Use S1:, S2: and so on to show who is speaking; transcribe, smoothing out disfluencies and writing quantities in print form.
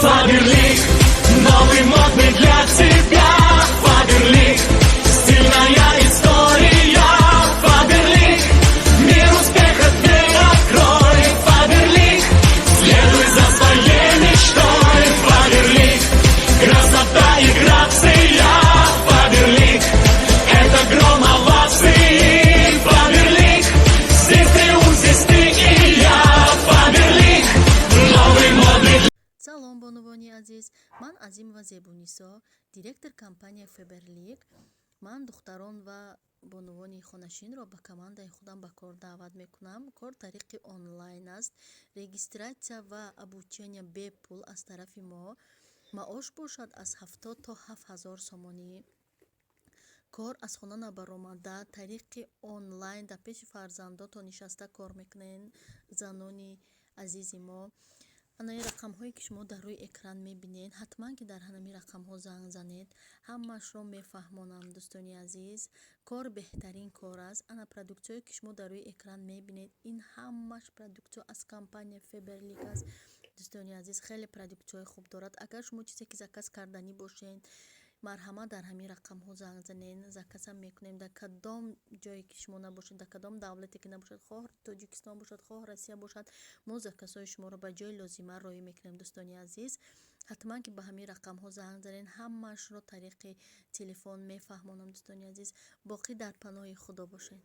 S1: Faberlic, новый модный для тебя. Faberlic, стильная история. Faberlic, мир успеха ты открой. Faberlic, следуй за своей мечтой. Faberlic, красота и грация. Faberlic, это гром оваций. Faberlic, здесь триумф, здесь ты и я. Faberlic, новый модный.
S2: салом бонувони азиз, ман Азимова Зебунисо, директор компания Faberlic. ман духтарон ва бонувони хонашинро ба командаи худам ба кор даъват мекунам. кор тариқи онлайн аст. регистратсия ва обучения бепул аз тарафи мо. маош бошад аз 70 то 7000 сомонӣ. кор аз хона набаромада тариқи онлайн дар пеши фарзандотон нишаста кор мекунен занони азизи мо. анаи рақамҳое ки шумо дар рӯи экран мебинед, ҳатман ки дар ҳамин рақамҳо занг занед. ҳамаашро мефаҳмонам дӯстони азиз. кор беҳтарин кор аст. ана продуктсиҳое ки шумо дар рӯи экран мебинед, ин ҳамаш продуктсиё аз компания Faberlic аст. дӯстони азиз, хеле продуктсиёи хуб дорад. агар шумо чизе ки заказ карданӣ бошед, марҳамат дар ҳамин рақамҳо занг занед, заказам мекунем. дар кадом ҷое ки шумо набошед, дар кадом давлате ки набошед, хоҳ тоҷикистон бошад, хоҳ россия бошад, мо заказҳои шуморо ба ҷои лозима роӣ мекунем. дӯстони азиз, ҳатман ки ба ҳамин рақамҳо занг занед, ҳамаашро тариқи телефон мефаҳмонам. дӯстони азиз, боқӣ дар паноҳи худо бошед.